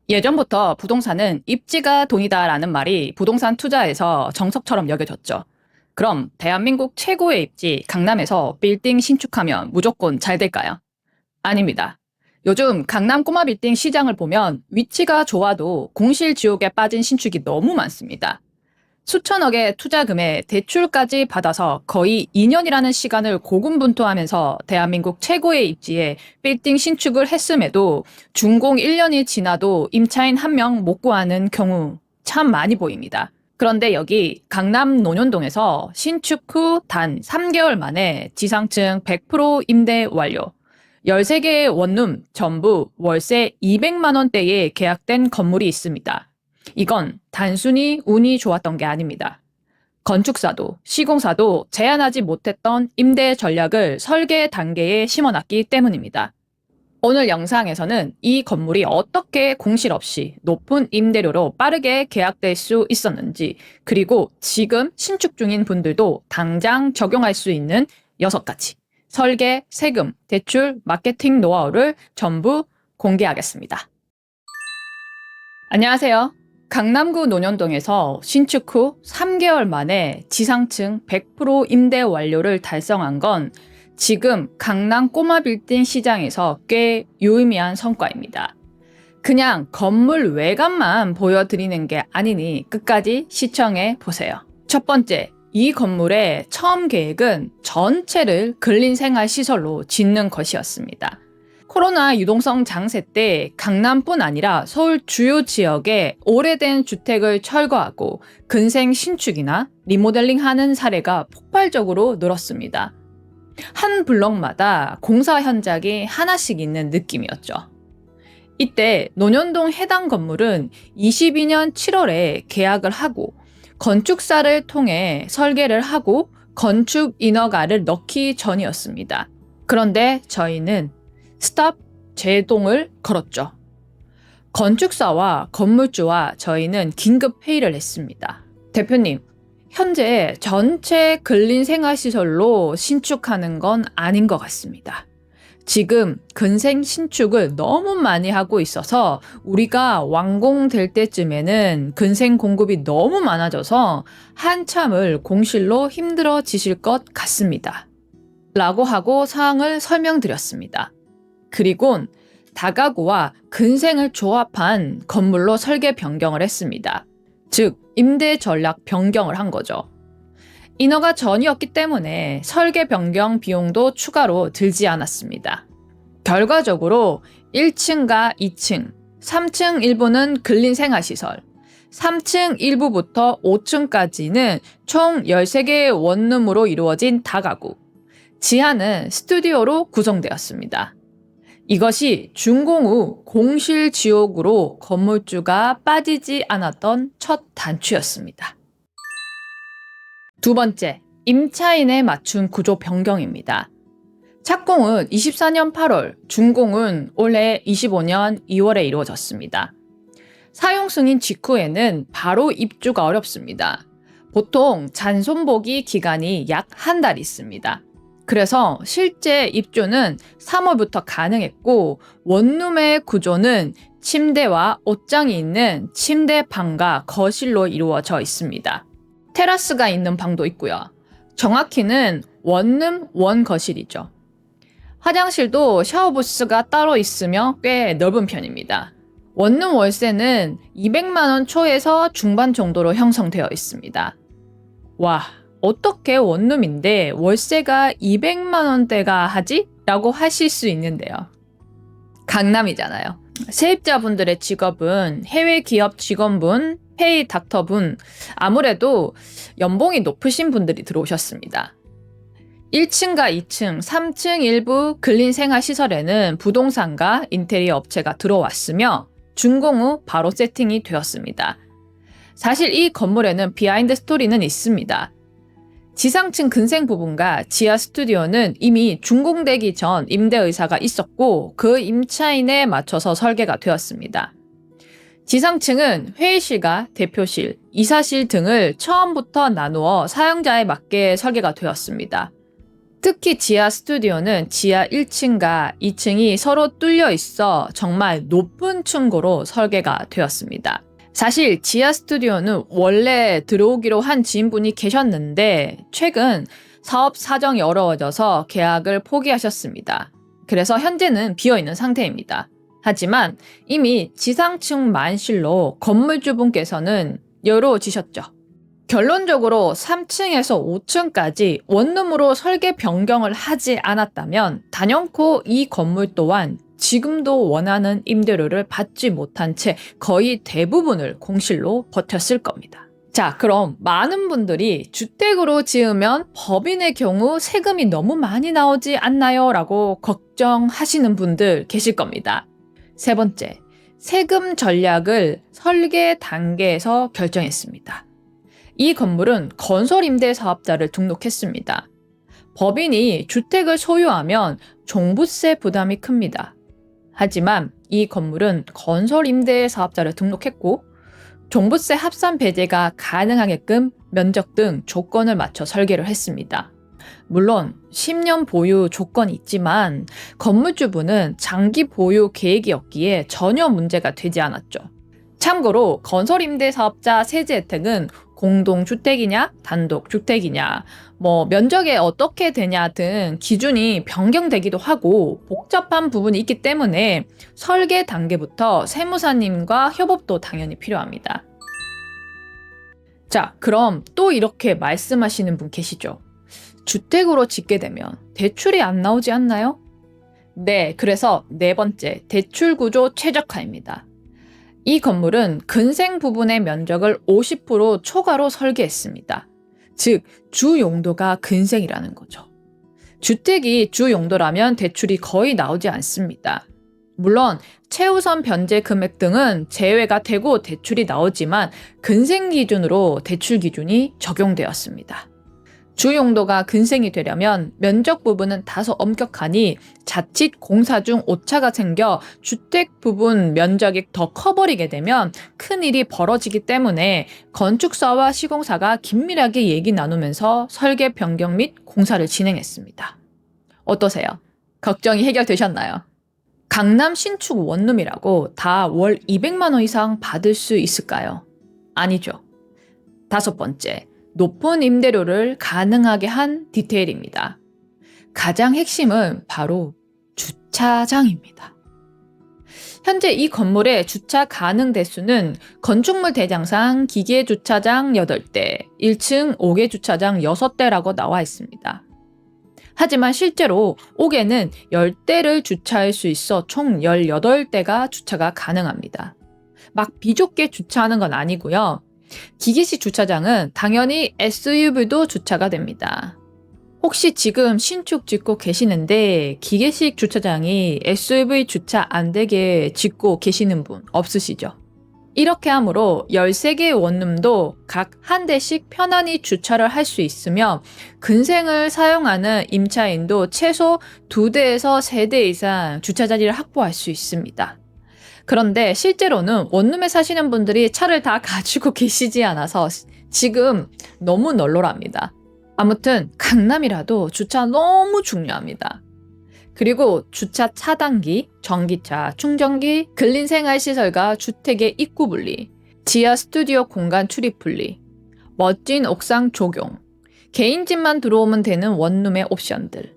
예전부터 부동산은 입지가 돈이다라는 말이 부동산 투자에서 정석처럼 여겨졌죠. 그럼 대한민국 최고의 입지 강남에서 빌딩 신축하면 무조건 잘 될까요? 아닙니다. 요즘 강남 꼬마 빌딩 시장을 보면 위치가 좋아도 공실 지옥에 빠진 신축이 너무 많습니다. 수천억의 투자금에 대출까지 받아서 거의 2년이라는 시간을 고군분투하면서 대한민국 최고의 입지에 빌딩 신축을 했음에도 준공 1년이 지나도 임차인 한 명 못 구하는 경우 참 많이 보입니다. 그런데 여기 강남 논현동에서 신축 후 단 3개월 만에 지상층 100% 임대 완료. 13개의 원룸 전부 월세 200만 원대에 계약된 건물이 있습니다. 이건 단순히 운이 좋았던 게 아닙니다. 건축사도 시공사도 제안하지 못했던 임대 전략을 설계 단계에 심어놨기 때문입니다. 오늘 영상에서는 이 건물이 어떻게 공실 없이 높은 임대료로 빠르게 계약될 수 있었는지, 그리고 지금 신축 중인 분들도 당장 적용할 수 있는 6가지 설계, 세금, 대출, 마케팅 노하우를 전부 공개하겠습니다. 안녕하세요. 강남구 논현동에서 신축 후 3개월 만에 지상층 100% 임대 완료를 달성한 건 지금 강남 꼬마 빌딩 시장에서 꽤 유의미한 성과입니다. 그냥 건물 외관만 보여드리는 게 아니니 끝까지 시청해 보세요. 첫 번째, 이 건물의 처음 계획은 전체를 근린생활시설로 짓는 것이었습니다. 코로나 유동성 장세 때 강남뿐 아니라 서울 주요 지역에 오래된 주택을 철거하고 근생 신축이나 리모델링하는 사례가 폭발적으로 늘었습니다. 한 블럭마다 공사 현장이 하나씩 있는 느낌이었죠. 이때 논현동 해당 건물은 22년 7월에 계약을 하고 건축사를 통해 설계를 하고 건축 인허가를 넣기 전이었습니다. 그런데 저희는 스탑 제동을 걸었죠. 건축사와 건물주와 저희는 긴급 회의를 했습니다. 대표님, 현재 전체 근린생활시설로 신축하는 건 아닌 것 같습니다. 지금 근생 신축을 너무 많이 하고 있어서 우리가 완공될 때쯤에는 근생 공급이 너무 많아져서 한참을 공실로 힘들어지실 것 같습니다. 라고 하고 사항을 설명드렸습니다. 그리곤 다가구와 근생을 조합한 건물로 설계 변경을 했습니다. 즉, 임대 전략 변경을 한 거죠. 인허가 전이었기 때문에 설계 변경 비용도 추가로 들지 않았습니다. 결과적으로 1층과 2층, 3층 일부는 근린생활시설, 3층 일부부터 5층까지는 총 13개의 원룸으로 이루어진 다가구, 지하는 스튜디오로 구성되었습니다. 이것이 준공 후 공실 지옥으로 건물주가 빠지지 않았던 첫 단추였습니다. 두 번째, 임차인에 맞춘 구조 변경입니다. 착공은 24년 8월, 준공은 올해 25년 2월에 이루어졌습니다. 사용 승인 직후에는 바로 입주가 어렵습니다. 보통 잔손보기 기간이 약 한 달 있습니다. 그래서 실제 입주는 3월부터 가능했고, 원룸의 구조는 침대와 옷장이 있는 침대방과 거실로 이루어져 있습니다. 테라스가 있는 방도 있고요. 정확히는 원룸 원거실이죠. 화장실도 샤워부스가 따로 있으며 꽤 넓은 편입니다. 원룸 월세는 200만 원 초에서 중반 정도로 형성되어 있습니다. 와, 어떻게 원룸인데 월세가 200만 원대가 하지? 라고 하실 수 있는데요. 강남이잖아요. 세입자분들의 직업은 해외 기업 직원분, 페이 닥터분, 아무래도 연봉이 높으신 분들이 들어오셨습니다. 1층과 2층, 3층 일부 근린생활시설에는 부동산과 인테리어 업체가 들어왔으며 준공 후 바로 세팅이 되었습니다. 사실 이 건물에는 비하인드 스토리는 있습니다. 지상층 근생 부분과 지하 스튜디오는 이미 준공되기 전 임대 의사가 있었고 그 임차인에 맞춰서 설계가 되었습니다. 지상층은 회의실과 대표실, 이사실 등을 처음부터 나누어 사용자에 맞게 설계가 되었습니다. 특히 지하 스튜디오는 지하 1층과 2층이 서로 뚫려 있어 정말 높은 층고로 설계가 되었습니다. 사실 지하 스튜디오는 원래 들어오기로 한 지인분이 계셨는데 최근 사업 사정이 어려워져서 계약을 포기하셨습니다. 그래서 현재는 비어있는 상태입니다. 하지만 이미 지상층 만실로 건물주분께서는 열어지셨죠. 결론적으로 3층에서 5층까지 원룸으로 설계 변경을 하지 않았다면 단연코 이 건물 또한 지금도 원하는 임대료를 받지 못한 채 거의 대부분을 공실로 버텼을 겁니다. 자, 그럼 많은 분들이 주택으로 지으면 법인의 경우 세금이 너무 많이 나오지 않나요? 라고 걱정하시는 분들 계실 겁니다. 세 번째, 세금 전략을 설계 단계에서 결정했습니다. 이 건물은 건설임대사업자를 등록했습니다. 법인이 주택을 소유하면 종부세 부담이 큽니다. 하지만 이 건물은 건설임대사업자를 등록했고 종부세 합산 배제가 가능하게끔 면적 등 조건을 맞춰 설계를 했습니다. 물론 10년 보유 조건이 있지만 건물주분은 장기 보유 계획이었기에 전혀 문제가 되지 않았죠. 참고로 건설임대사업자 세제 혜택은 공동주택이냐 단독주택이냐 면적에 어떻게 되냐 등 기준이 변경되기도 하고 복잡한 부분이 있기 때문에 설계 단계부터 세무사님과 협업도 당연히 필요합니다. 자, 그럼 또 이렇게 말씀하시는 분 계시죠? 주택으로 짓게 되면 대출이 안 나오지 않나요? 네, 그래서 네 번째, 대출구조 최적화입니다. 이 건물은 근생 부분의 면적을 50% 초과로 설계했습니다. 즉, 주 용도가 근생이라는 거죠. 주택이 주 용도라면 대출이 거의 나오지 않습니다. 물론 최우선 변제 금액 등은 제외가 되고 대출이 나오지만 근생 기준으로 대출 기준이 적용되었습니다. 주 용도가 근생이 되려면 면적 부분은 다소 엄격하니 자칫 공사 중 오차가 생겨 주택 부분 면적이 더 커버리게 되면 큰일이 벌어지기 때문에 건축사와 시공사가 긴밀하게 얘기 나누면서 설계 변경 및 공사를 진행했습니다. 어떠세요? 걱정이 해결되셨나요? 강남 신축 원룸이라고 다 월 200만 원 이상 받을 수 있을까요? 아니죠. 다섯 번째, 높은 임대료를 가능하게 한 디테일입니다. 가장 핵심은 바로 주차장입니다. 현재 이 건물의 주차 가능 대수는 건축물 대장상 기계 주차장 8대, 1층 5개 주차장 6대라고 나와 있습니다. 하지만 실제로 5개는 10대를 주차할 수 있어 총 18대가 주차가 가능합니다. 막 비좁게 주차하는 건 아니고요. 기계식 주차장은 당연히 SUV도 주차가 됩니다. 혹시 지금 신축 짓고 계시는데 기계식 주차장이 SUV 주차 안 되게 짓고 계시는 분 없으시죠? 이렇게 함으로 13개의 원룸도 각 한 대씩 편안히 주차를 할 수 있으며 근생을 사용하는 임차인도 최소 2대에서 3대 이상 주차 자리를 확보할 수 있습니다. 그런데 실제로는 원룸에 사시는 분들이 차를 다 가지고 계시지 않아서 지금 너무 널널합니다. 아무튼 강남이라도 주차 너무 중요합니다. 그리고 주차 차단기, 전기차, 충전기, 근린생활시설과 주택의 입구 분리, 지하 스튜디오 공간 출입 분리, 멋진 옥상 조경, 개인 집만 들어오면 되는 원룸의 옵션들,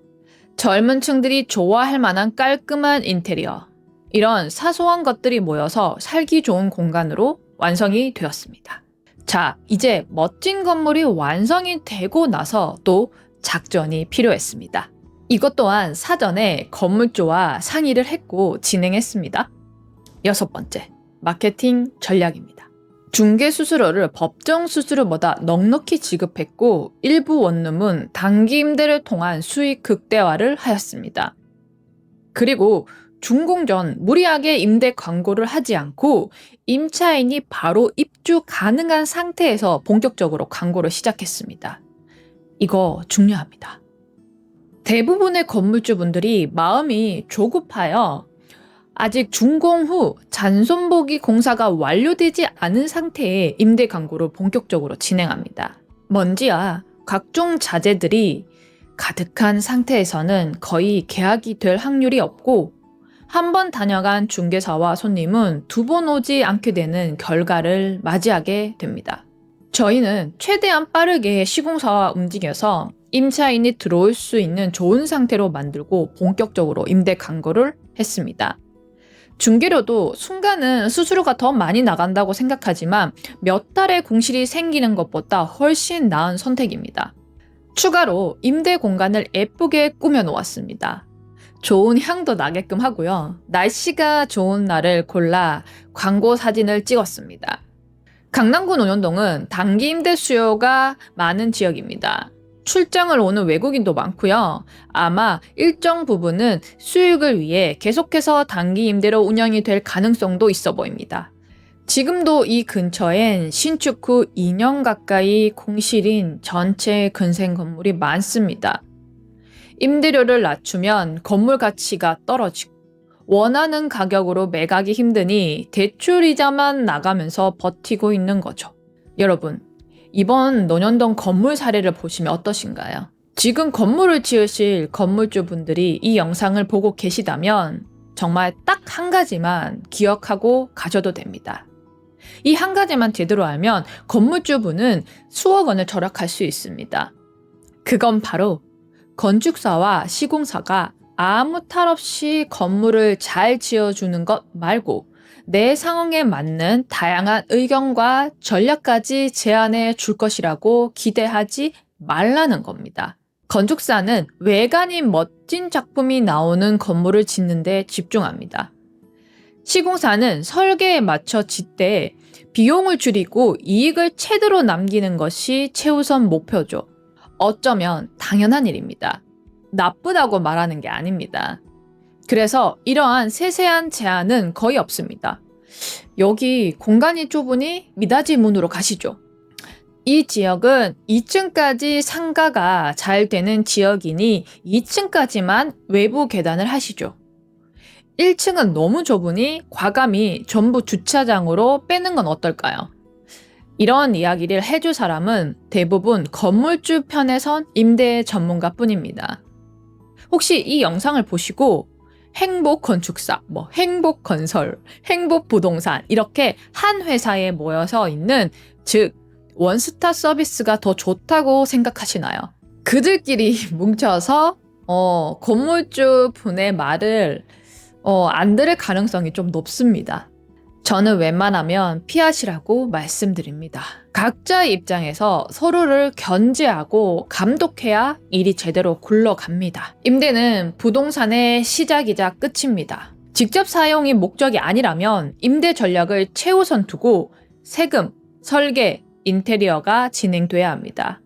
젊은 층들이 좋아할 만한 깔끔한 인테리어, 이런 사소한 것들이 모여서 살기 좋은 공간으로 완성이 되었습니다. 자, 이제 멋진 건물이 완성이 되고 나서 또 작전이 필요했습니다. 이것 또한 사전에 건물주와 상의를 했고 진행했습니다. 여섯 번째, 마케팅 전략입니다. 중개 수수료를 법정 수수료보다 넉넉히 지급했고 일부 원룸은 단기 임대를 통한 수익 극대화를 하였습니다. 그리고 준공 전 무리하게 임대 광고를 하지 않고 임차인이 바로 입주 가능한 상태에서 본격적으로 광고를 시작했습니다. 이거 중요합니다. 대부분의 건물주분들이 마음이 조급하여 아직 준공 후 잔손보기 공사가 완료되지 않은 상태의 임대 광고를 본격적으로 진행합니다. 먼지와 각종 자재들이 가득한 상태에서는 거의 계약이 될 확률이 없고, 한 번 다녀간 중개사와 손님은 두 번 오지 않게 되는 결과를 맞이하게 됩니다. 저희는 최대한 빠르게 시공사와 움직여서 임차인이 들어올 수 있는 좋은 상태로 만들고 본격적으로 임대 강구를 했습니다. 중개료도 순간은 수수료가 더 많이 나간다고 생각하지만 몇 달의 공실이 생기는 것보다 훨씬 나은 선택입니다. 추가로 임대 공간을 예쁘게 꾸며 놓았습니다. 좋은 향도 나게끔 하고요. 날씨가 좋은 날을 골라 광고 사진을 찍었습니다. 강남구 논현동은 단기 임대 수요가 많은 지역입니다. 출장을 오는 외국인도 많고요. 아마 일정 부분은 수익을 위해 계속해서 단기 임대로 운영이 될 가능성도 있어 보입니다. 지금도 이 근처엔 신축 후 2년 가까이 공실인 전체 근생 건물이 많습니다. 임대료를 낮추면 건물 가치가 떨어지고 원하는 가격으로 매각이 힘드니 대출이자만 나가면서 버티고 있는 거죠. 여러분, 이번 논현동 건물 사례를 보시면 어떠신가요? 지금 건물을 지으실 건물주분들이 이 영상을 보고 계시다면 정말 딱 한 가지만 기억하고 가셔도 됩니다. 이 한 가지만 제대로 알면 건물주분은 수억 원을 절약할 수 있습니다. 그건 바로 건축사와 시공사가 아무 탈 없이 건물을 잘 지어주는 것 말고 내 상황에 맞는 다양한 의견과 전략까지 제안해 줄 것이라고 기대하지 말라는 겁니다. 건축사는 외관이 멋진 작품이 나오는 건물을 짓는 데 집중합니다. 시공사는 설계에 맞춰 짓되 비용을 줄이고 이익을 최대로 남기는 것이 최우선 목표죠. 어쩌면 당연한 일입니다. 나쁘다고 말하는 게 아닙니다. 그래서 이러한 세세한 제한은 거의 없습니다. 여기 공간이 좁으니 미닫이 문으로 가시죠. 이 지역은 2층까지 상가가 잘 되는 지역이니 2층까지만 외부 계단을 하시죠. 1층은 너무 좁으니 과감히 전부 주차장으로 빼는 건 어떨까요? 이런 이야기를 해줄 사람은 대부분 건물주 편에 선 임대 전문가뿐입니다. 혹시 이 영상을 보시고 행복건축사, 행복건설, 행복부동산 이렇게 한 회사에 모여서 있는, 즉 원스톱 서비스가 더 좋다고 생각하시나요? 그들끼리 뭉쳐서 건물주 분의 말을 안 들을 가능성이 좀 높습니다. 저는 웬만하면 피하시라고 말씀드립니다. 각자의 입장에서 서로를 견제하고 감독해야 일이 제대로 굴러갑니다. 임대는 부동산의 시작이자 끝입니다. 직접 사용이 목적이 아니라면 임대 전략을 최우선 두고 세금, 설계, 인테리어가 진행돼야 합니다.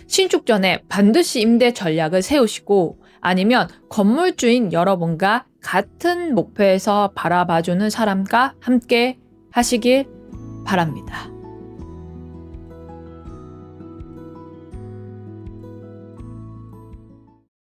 신축 전에 반드시 임대 전략을 세우시고 아니면 건물주인 여러분과 같은 목표에서 바라봐주는 사람과 함께 하시길 바랍니다.